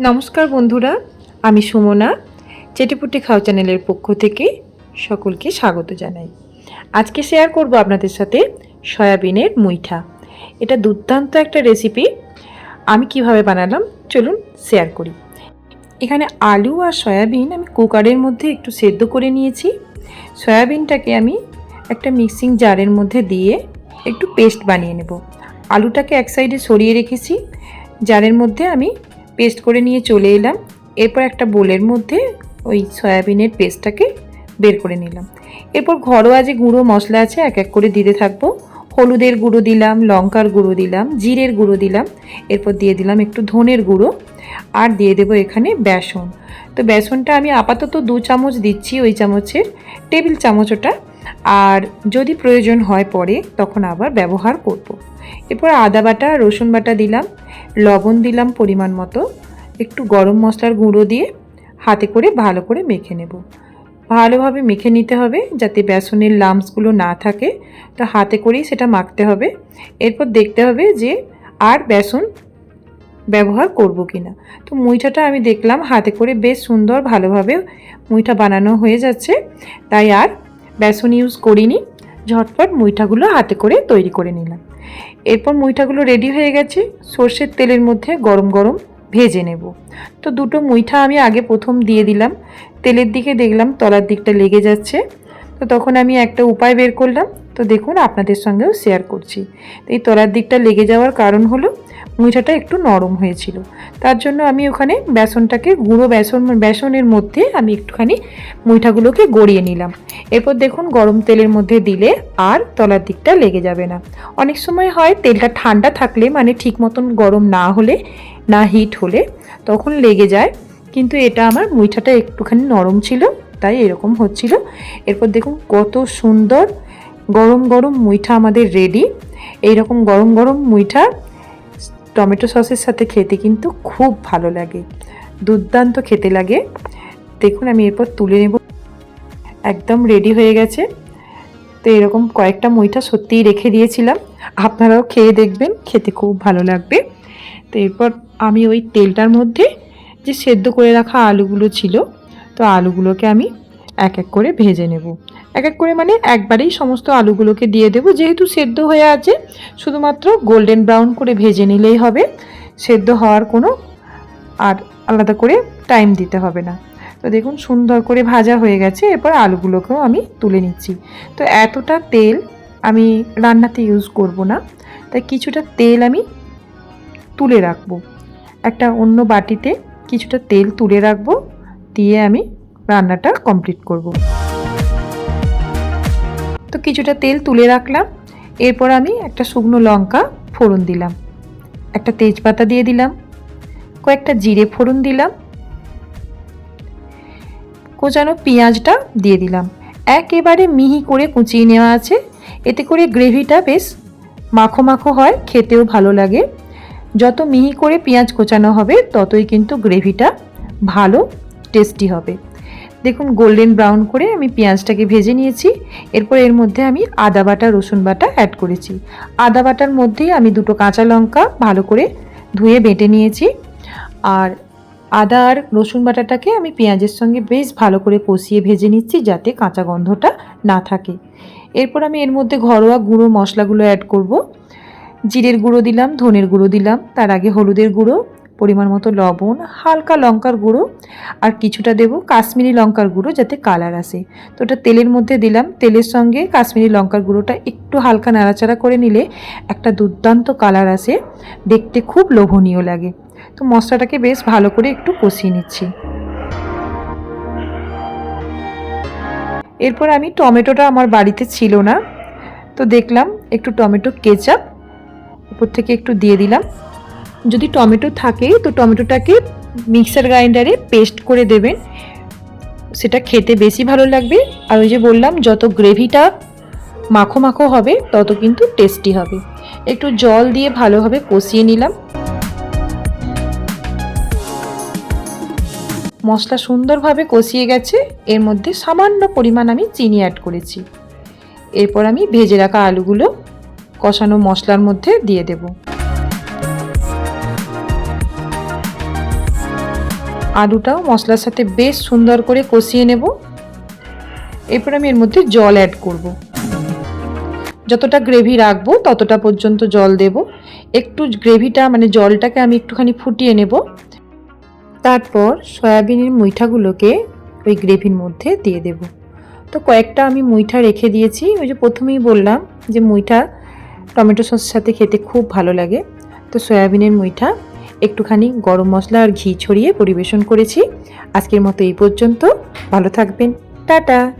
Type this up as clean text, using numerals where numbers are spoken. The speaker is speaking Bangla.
নমস্কার বন্ধুরা, আমি সুমনা চেটেপুটে খাও চ্যানেলের পক্ষ থেকে সকলকে স্বাগত জানাই। আজকে শেয়ার করব আপনাদের সাথে সয়াবিনের মুইঠা। এটা দুর্দান্ত একটা রেসিপি। আমি কিভাবে বানালাম চলুন শেয়ার করি। এখানে আলু আর সয়াবিন আমি কুকারের মধ্যে একটু সেদ্ধ করে নিয়েছি। সয়াবিনটাকে আমি একটা মিক্সিং জারের মধ্যে দিয়ে একটু পেস্ট বানিয়ে নেব। আলুটাকে এক সাইডে সরিয়ে রেখেছি, জারের মধ্যে আমি পেস্ট করে নিয়ে চলে এলাম। এরপর একটা বোলের মধ্যে ওই সয়াবিনের পেস্টটাকে বের করে নিলাম। এরপর ঘরোয়া যে গুঁড়ো মশলা আছে এক এক করে দিতে থাকবো। হলুদের গুঁড়ো দিলাম, লঙ্কার গুঁড়ো দিলাম, জিরের গুঁড়ো দিলাম, এরপর দিয়ে দিলাম একটু ধনের গুঁড়ো, আর দিয়ে দেবো এখানে বেসন। তো বেসনটা আমি আপাতত 2 চামচ দিচ্ছি, ওই চামচের টেবিল চামচ ওটা, আর যদি প্রয়োজন হয় পরে তখন আবার ব্যবহার করব। এরপর আদা বাটা, রসুন বাটা দিলাম, লবণ দিলাম পরিমাণ মতো, একটু গরম মশলার গুঁড়ো দিয়ে হাতে করে ভালো করে মেখে নেব। ভালোভাবে মেখে নিতে হবে যাতে বেসনের লাম্পসগুলো না থাকে। তো হাতে করেই সেটা মাখতে হবে। এরপর দেখতে হবে যে আর বেসন ব্যবহার করব কিনা। তো মুইঠাটা আমি দেখলাম হাতে করে বেশ সুন্দর ভালোভাবে মুইঠা বানানো হয়ে যাচ্ছে, তাই আর বেসন ইউজ করিনি। ঝটপট মুইঠাগুলো হাতে করে তৈরি করে নিলাম। এরপর মুইঠাগুলো রেডি হয়ে গেছে, সর্ষের তেলের মধ্যে গরম গরম ভেজে নেব। তো দুটো মুইঠা আমি আগে প্রথম দিয়ে দিলাম। তেলের দিকে দেখলাম তলার দিকটা লেগে যাচ্ছে, তো তখন আমি একটা উপায় বের করলাম। তো দেখুন আপনাদের সঙ্গেও শেয়ার করছি। এই তলার দিকটা লেগে যাওয়ার কারণ হলো মুইঠাটা একটু নরম হয়েছিল, তার জন্য আমি ওখানে বেসনটাকে গুঁড়ো বেসনের মধ্যে আমি একটুখানি মুইঠাগুলোকে গড়িয়ে নিলাম। এরপর দেখুন গরম তেলের মধ্যে দিলে আর তলার দিকটা লেগে যাবে না। অনেক সময় হয় তেলটা ঠান্ডা থাকলে, মানে ঠিক মতন গরম না হলে, না হিট হলে তখন লেগে যায়, কিন্তু এটা আমার মুইঠাটা একটুখানি নরম ছিল তাই এরকম হচ্ছিল। এরপর দেখুন কত সুন্দর গরম গরম মুইঠা আমাদের রেডি। এইরকম গরম গরম মুইঠা টমেটো সসের সাথে খেতে কিন্তু খুব ভালো লাগে, দুর্দান্ত খেতে লাগে। দেখুন আমি এরপর তুলে নেব, একদম রেডি হয়ে গেছে। তো এরকম কয়েকটা মুইঠা সত্যিই রেখে দিয়েছিলাম, আপনারাও খেয়ে দেখবেন, খেতে খুব ভালো লাগবে। তো এরপর আমি ওই তেলটার মধ্যে যে সেদ্ধ করে রাখা আলুগুলো ছিল, তো আলুগুলোকে আমি এক এক করে ভেজে নেব। এক এক করে মানে একবারেই সমস্ত আলুগুলোকে দিয়ে দেব, যেহেতু সেদ্ধ হয়ে আছে শুধুমাত্র গোল্ডেন ব্রাউন করে ভেজে নিলেই হবে, সেদ্ধ হওয়ার কোনো আর আলাদা করে টাইম দিতে হবে না। তো দেখুন সুন্দর করে ভাজা হয়ে গেছে। এরপর আলুগুলোকেও আমি তুলে নিচ্ছি। তো এতটা তেল আমি রান্নাতে ইউজ করব না, তাই কিছুটা তেল আমি তুলে রাখবো, একটা অন্য বাটিতে কিছুটা তেল তুলে রাখবো, দিয়ে আমি রান্নাটা কমপ্লিট করব। তো কিছুটা তেল তুলে রাখলাম। এরপর আমি একটা শুকনো লঙ্কা ফোড়ন দিলাম, একটা তেজপাতা দিয়ে দিলাম, কয়েকটা জিরে ফোড়ন দিলাম, কোচানো পেঁয়াজটা দিয়ে দিলাম। একেবারে মিহি করে কুচিয়ে নেওয়া আছে, এতে করে গ্রেভিটা বেশ মাখো মাখো হয়, খেতেও ভালো লাগে। যত মিহি করে পেঁয়াজ কোচানো হবে ততই কিন্তু গ্রেভিটা ভালো টেস্টি হবে। দেখুন গোল্ডেন ব্রাউন করে আমি পেঁয়াজটাকে ভেজে নিয়েছি। এরপর এর মধ্যে আমি আদা বাটা, রসুন বাটা অ্যাড করেছি। আদা বাটার মধ্যেই আমি 2টো কাঁচা লঙ্কা ভালো করে ধুয়ে বেটে নিয়েছি, আর আদা আর রসুন বাটাটাকে আমি পেঁয়াজের সঙ্গে বেশ ভালো করে কষিয়ে ভেজে নিচ্ছি যাতে কাঁচা গন্ধটা না থাকে। এরপর আমি এর মধ্যে ঘরোয়া গুঁড়ো মশলাগুলো অ্যাড করব। জিরের গুঁড়ো দিলাম, ধনের গুঁড়ো দিলাম, তার আগে হলুদের গুঁড়ো, পরিমাণ মতো লবণ, হালকা লঙ্কার গুঁড়ো, আর কিছুটা দেব কাশ্মীরি লঙ্কার গুঁড়ো যাতে কালার আসে। তো ওটা তেলের মধ্যে দিলাম। তেলের সঙ্গে কাশ্মীরি লঙ্কার গুঁড়োটা একটু হালকা নাড়াচাড়া করে নিলে একটা দুর্দান্ত কালার আসে, দেখতে খুব লোভনীয় লাগে। তো মশলাটাকে বেশ ভালো করে একটু কষিয়ে নিচ্ছি। এরপর আমি টমেটোটা আমার বাড়িতে ছিল না, তো দেখলাম একটু টমেটো কেচাপ উপর থেকে একটু দিয়ে দিলাম। যদি টমেটো থাকে তো টমেটোটাকে মিক্সার গ্রাইন্ডারে পেস্ট করে দেবেন, সেটা খেতে বেশি ভালো লাগবে। আর ওই যে বললাম যত গ্রেভিটা মাখো মাখো হবে তত কিন্তু টেস্টি হবে। একটু জল দিয়ে ভালোভাবে কষিয়ে নিলাম। মশলা সুন্দরভাবে কষিয়ে গেছে, এর মধ্যে সামান্য পরিমাণ আমি চিনি অ্যাড করেছি। এরপর আমি ভেজে রাখা আলুগুলো কষানো মশলার মধ্যে দিয়ে দেব। আলুটাও মশলার সাথে বেশ সুন্দর করে কষিয়ে নেব। এরপর আমি এর মধ্যে জল অ্যাড করব। যতটা গ্রেভি রাখবো ততটা পর্যন্ত জল দেব। একটু গ্রেভিটা মানে জলটাকে আমি একটুখানি ফুটিয়ে নেব। তারপর সয়াবিনের মুইঠাগুলোকে ওই গ্রেভির মধ্যে দিয়ে দেব। তো কয়েকটা আমি মুইঠা রেখে দিয়েছি। ওই যে প্রথমেই বললাম যে মুইঠা টমেটো সসের সাথে খেতে খুব ভালো লাগে। তো সয়াবিনের মুইঠা একটুখানি গরম মশলা আর ঘি ছড়িয়ে পরিবেশন করেছি। আজকের মতো এই পর্যন্ত। ভালো থাকবেন। টাটা।